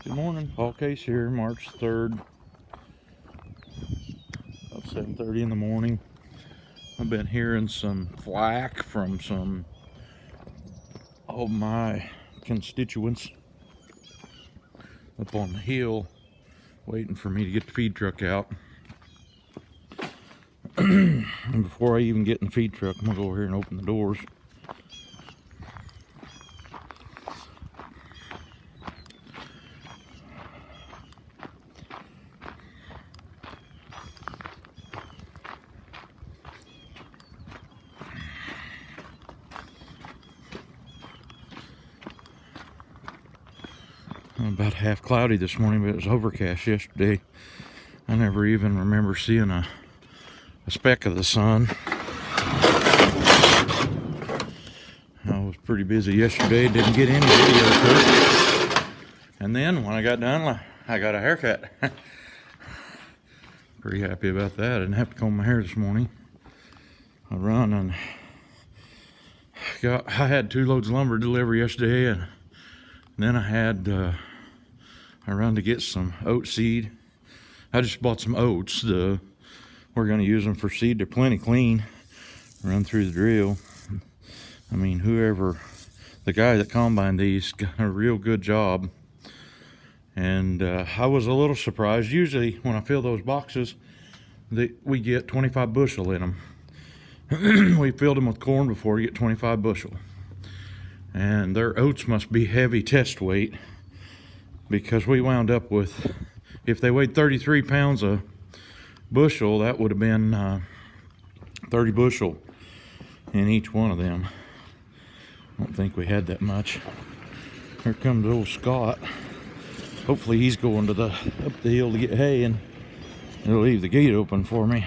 Good morning, Paul Case here, March 3rd, about 7:30 in the morning. I've been hearing some flack from some of my constituents up on the hill waiting for me to get the feed truck out. And before I even get in the feed truck, I'm gonna go over here and open the doors. About half cloudy this morning, but it was overcast yesterday. I never even remember seeing a speck of the sun. I was pretty busy yesterday, didn't get any video footage. And then when I got done, I got a haircut. Pretty happy about that. I didn't have to comb my hair this morning. I run and I had 2 loads of lumber delivered yesterday, and then I run to get some oat seed. I just bought some oats. We're going to use them for seed. They're plenty clean. Run through the drill. I mean, the guy that combined these got a real good job. And I was a little surprised. Usually when I fill those boxes, we get 25 bushel in them. We filled them with corn before, you get 25 bushel. And their oats must be heavy test weight, because we wound up with, if they weighed 33 pounds a bushel, that would have been 30 bushel in each one of them. I don't think we had that much. Here comes old Scott. Hopefully he's going up the hill to get hay, and he'll leave the gate open for me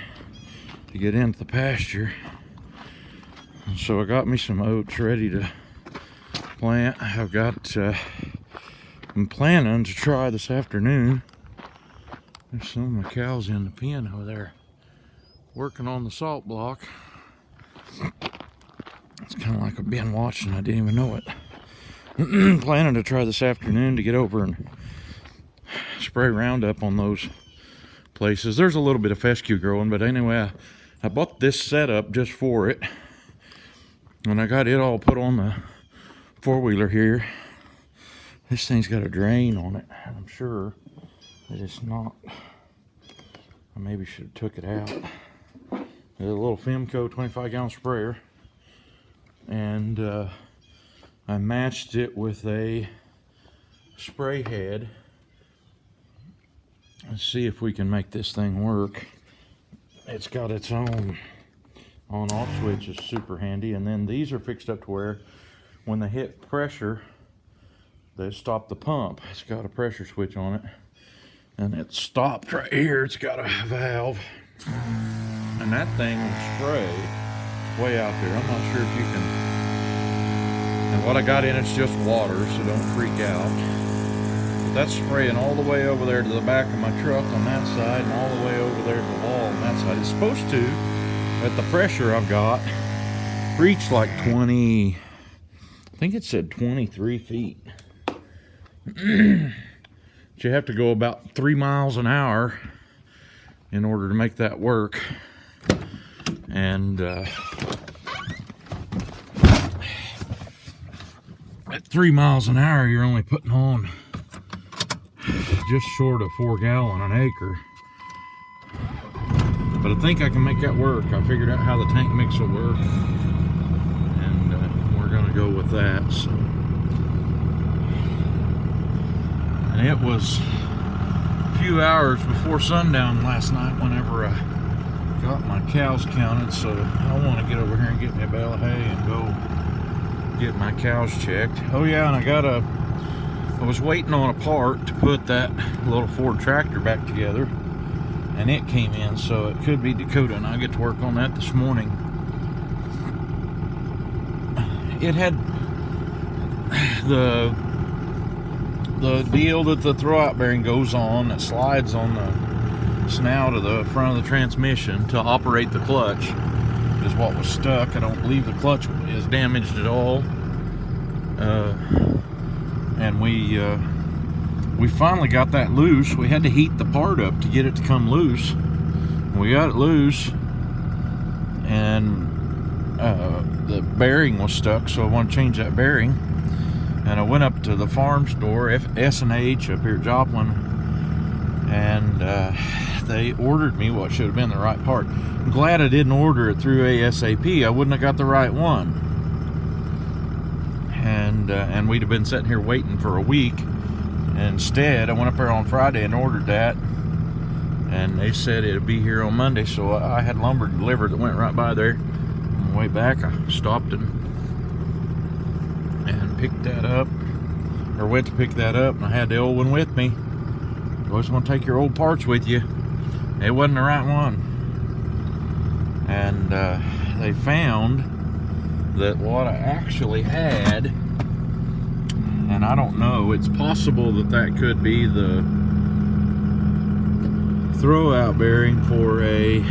to get into the pasture. And so I got me some oats ready to plant. I'm planning to try this afternoon. There's some of my cows in the pen over there working on the salt block. It's kind of like I've been watching, I didn't even know it. Planning to try this afternoon to get over and spray Roundup on those places. There's a little bit of fescue growing, but anyway, I bought this setup just for it. And I got it all put on the 4-wheeler here. This thing's got a drain on it. I'm sure that it's not. I maybe should have took it out. There's a little Femco 25-gallon sprayer. And I matched it with a spray head. Let's see if we can make this thing work. It's got its own on-off switch, is super handy. And then these are fixed up to where when they hit pressure, they stop the pump. It's got a pressure switch on it, and it's stopped right here. It's got a valve, and that thing will spray way out there. I'm not sure if you can. And what I got in it's just water, so don't freak out. But that's spraying all the way over there to the back of my truck on that side, and all the way over there to the wall on that side. It's supposed to, at the pressure I've got, reach like 20. I think it said 23 feet. But you have to go about 3 miles an hour in order to make that work. And at 3 miles an hour, you're only putting on just short of 4 gallons an acre. But I think I can make that work. I figured out how the tank mix will work, and we're gonna go with that. So. And it was a few hours before sundown last night whenever I got my cows counted, so I want to get over here and get me a bale of hay and go get my cows checked. Oh yeah, and I was waiting on a part to put that little Ford tractor back together, and it came in, so it could be Dakota, and I get to work on that this morning. It had the deal that the throwout bearing goes on that slides on the snout of the front of the transmission to operate the clutch is what was stuck. I don't believe the clutch is damaged at all. And we we finally got that loose. We had to heat the part up to get it to come loose. We got it loose, and the bearing was stuck, so I want to change that bearing. And I went up to the farm store, S&H up here at Joplin, and they ordered me what should have been the right part. I'm glad I didn't order it through ASAP. I wouldn't have got the right one. And we'd have been sitting here waiting for a week. Instead, I went up there on Friday and ordered that, and they said it'd be here on Monday. So I had lumber delivered that went right by there. On the way back, I stopped and picked that up, or went to pick that up, and I had the old one with me. You always want to take your old parts with you. It wasn't the right one, and they found that what I actually had, and I don't know, it's possible that that could be the throwout bearing for a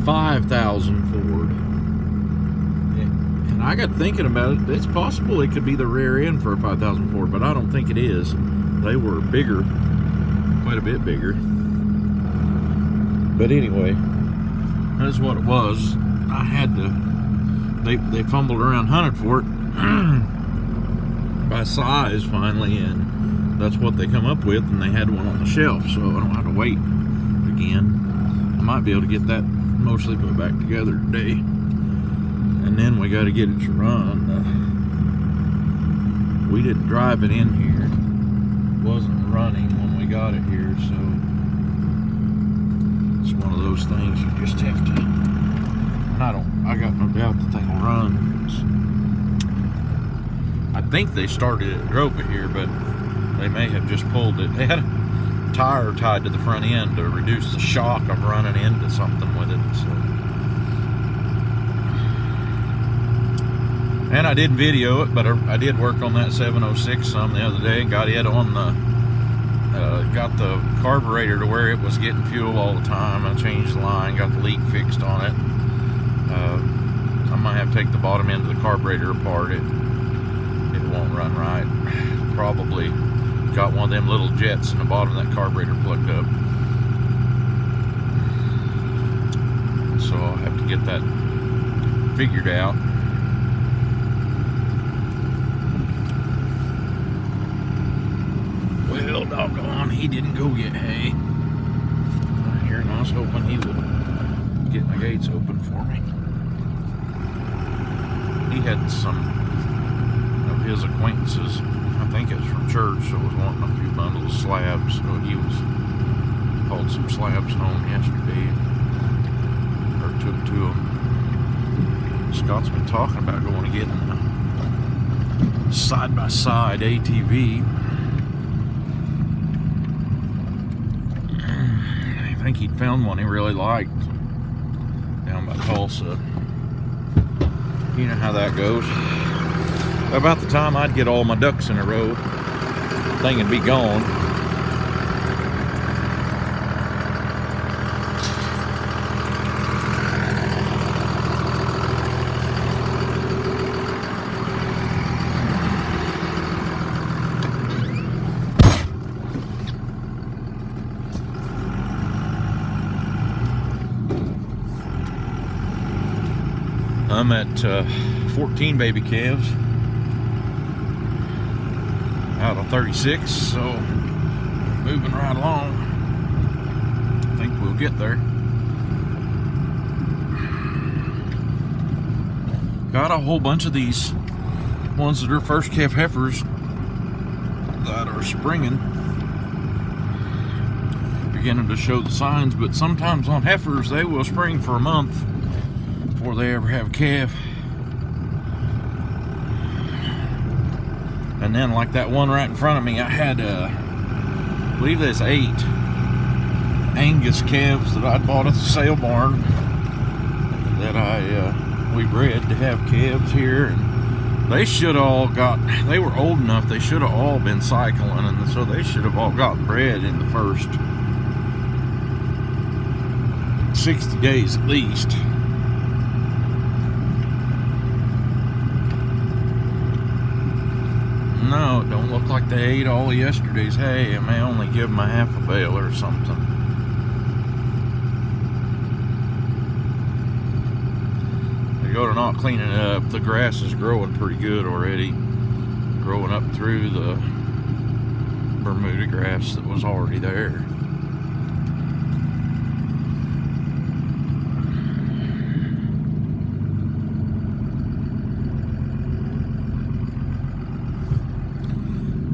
5000 Ford. And I got thinking about it. It's possible it could be the rear end for a 5000 Ford, but I don't think it is. They were bigger, quite a bit bigger. But anyway, that's what it was. I had to, they fumbled around, hunted for it by size finally, and that's what they come up with, and they had one on the shelf, so I don't have to wait again. I might be able to get that mostly put back together today, and then we got to get it to run. We didn't drive it in here. It wasn't running when we got it here, so it's one of those things you just have to, and I got no doubt the thing will run. I think they started it, drove it here, but they may have just pulled it. They had a tire tied to the front end to reduce the shock of running into something with it. So. And I did video it, but I did work on that 706 some the other day. Got it on the, got the carburetor to where it was getting fuel all the time. I changed the line, got the leak fixed on it. I might have to take the bottom end of the carburetor apart. It won't run right. Probably got one of them little jets in the bottom of that carburetor plugged up. So I'll have to get that figured out. Well, doggone, he didn't go get hay. Here, and I was hoping he would get my gates open for me. He had some of his acquaintances, I think it was from church, so was wanting a few bundles of slabs, so he hauled some slabs home yesterday, or took to them. Scott's been talking about going to get a side-by-side ATV. I think he'd found one he really liked down by Tulsa. You know how that goes. About the time I'd get all my ducks in a row, the thing would be gone. I'm at 14 baby calves out of 36, so moving right along. I think we'll get there. Got a whole bunch of these ones that are first calf heifers that are springing, beginning to show the signs, but sometimes on heifers they will spring for a month before they ever have a calf. And then like that one right in front of me, I had I believe there's 8 Angus calves that I bought at the sale barn that we bred to have calves here, and they should all they were old enough, they should have all been cycling, and so they should have all got bred in the first 60 days at least. No, it don't look like they ate all of yesterday's hay. It may only give them a half a bale or something. They go to not cleaning it up. The grass is growing pretty good already. Growing up through the Bermuda grass that was already there.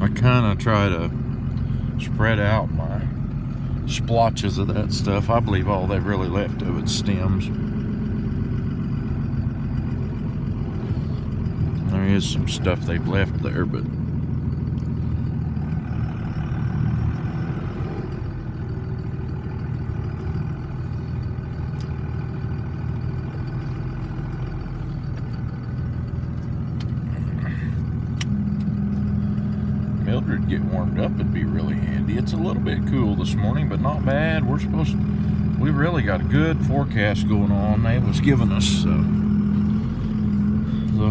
I kind of try to spread out my splotches of that stuff. I believe all they've really left of it's stems. There is some stuff they've left there, but Mildred get warmed up would be really handy. It's a little bit cool this morning, but not bad. We really got a good forecast going on. They was giving us the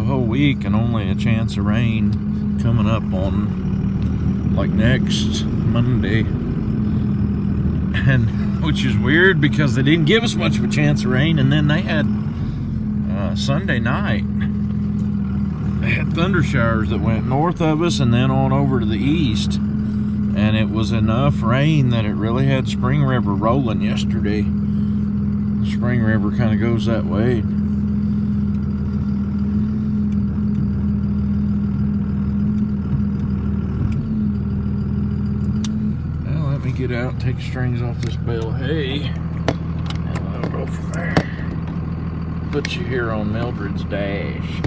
whole week and only a chance of rain coming up on like next Monday. And which is weird because they didn't give us much of a chance of rain, and then they had Sunday night. They had thunder showers that went north of us and then on over to the east, and it was enough rain that it really had Spring River rolling yesterday. The Spring River kind of goes that way. Well, let me get out and take strings off this bale of hay, and we'll go from there. Put you here on Mildred's dash.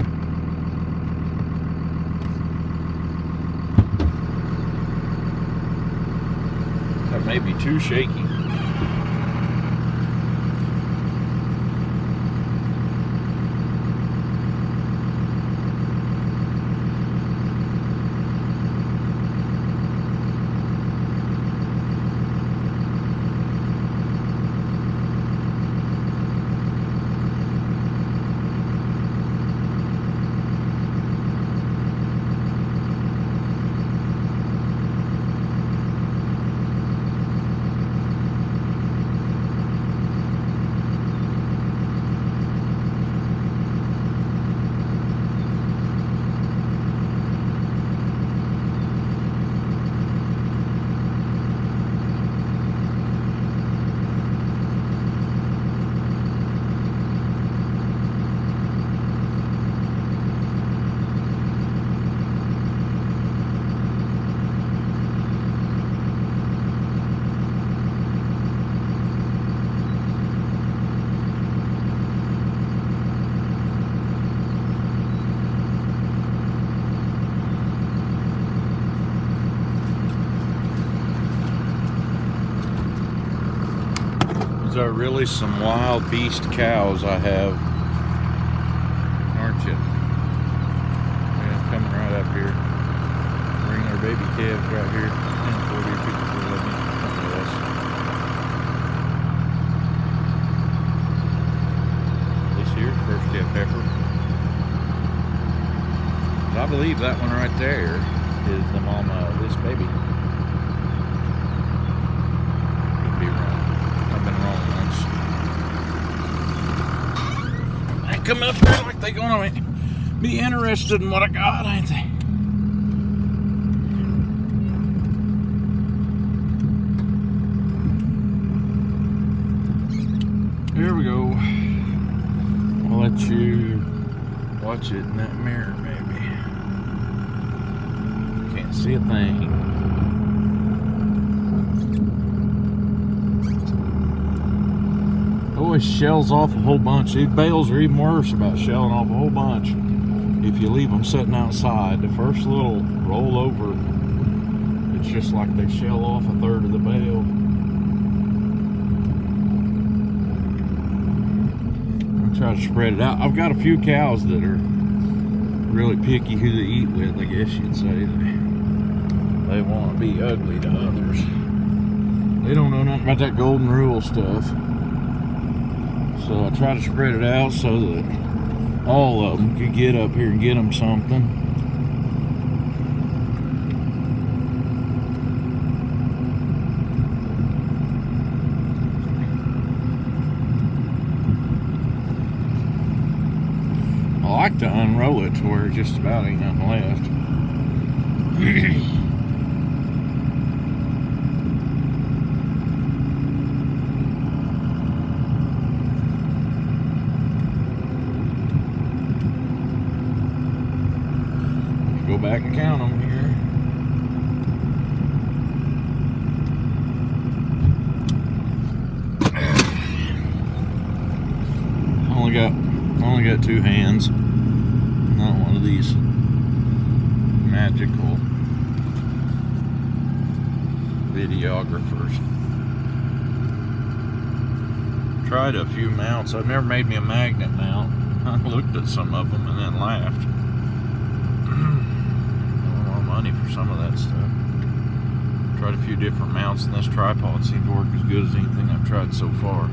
That may be too shaky. Are really some wild beast cows I have, aren't you? Yeah, coming right up here. Bring our baby calves right here. 10, 40, 50, 11, less. This here, first calf heifer. I believe that one right there is the mama of this baby. Could be wrong. I've been wrong once. They come up there like they gonna be interested in what I got, ain't they? Here we go. I'll let you watch it in that mirror, maybe. Can't see a thing. Always shells off a whole bunch. These bales are even worse about shelling off a whole bunch if you leave them sitting outside. The first little roll over, it's just like they shell off a third of the bale. I'm trying to spread it out. I've got a few cows that are really picky who they eat with, I guess you'd say. They want to be ugly to others. They don't know nothing about that golden rule stuff. So I try to spread it out so that all of them could get up here and get them something. unroll it to where just about ain't nothing left. Go back and count them here. Only got two hands. Not one of these magical videographers. Tried a few mounts. I've never made me a magnet mount. I looked at some of them and then laughed. More money for some of that stuff. Tried a few different mounts, and this tripod seemed to work as good as anything I've tried so far.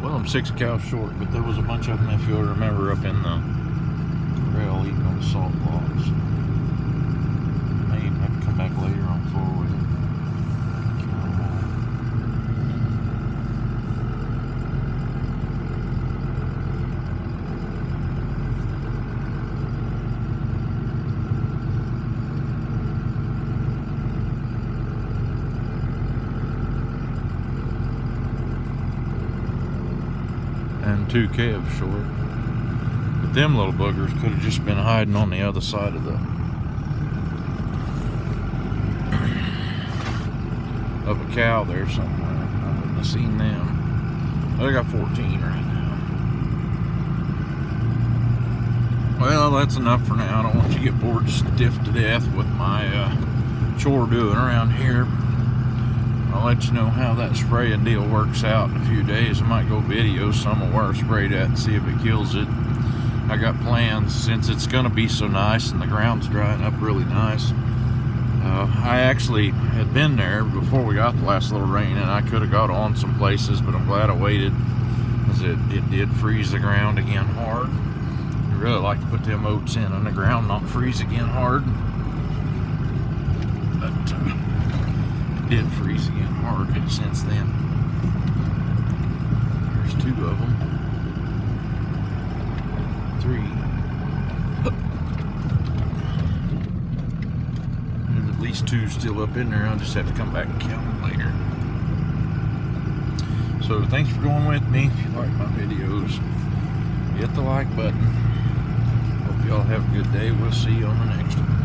Well, I'm 6 cows short, but there was a bunch of them, if you'll remember, up in the rail eating on the salt blocks. May even have to come back later on forward with it. And 2 calves short. But them little boogers could have just been hiding on the other side of a cow there somewhere. I wouldn't have seen them. I got 14 right now. Well, that's enough for now. I don't want you to get bored stiff to death with my chore doing around here. I'll let you know how that spraying deal works out in a few days. I might go video some of where I sprayed at and see if it kills it. I got plans, since it's going to be so nice and the ground's drying up really nice. I actually had been there before we got the last little rain, and I could have got on some places, but I'm glad I waited, because it did freeze the ground again hard. I really like to put them oats in on the ground, not freeze again hard. But did freeze again hard since then. There's 2 of them. 3. There's at least 2 still up in there. I'll just have to come back and count them later. So thanks for going with me. If you like my videos, hit the like button. Hope y'all have a good day. We'll see you on the next one.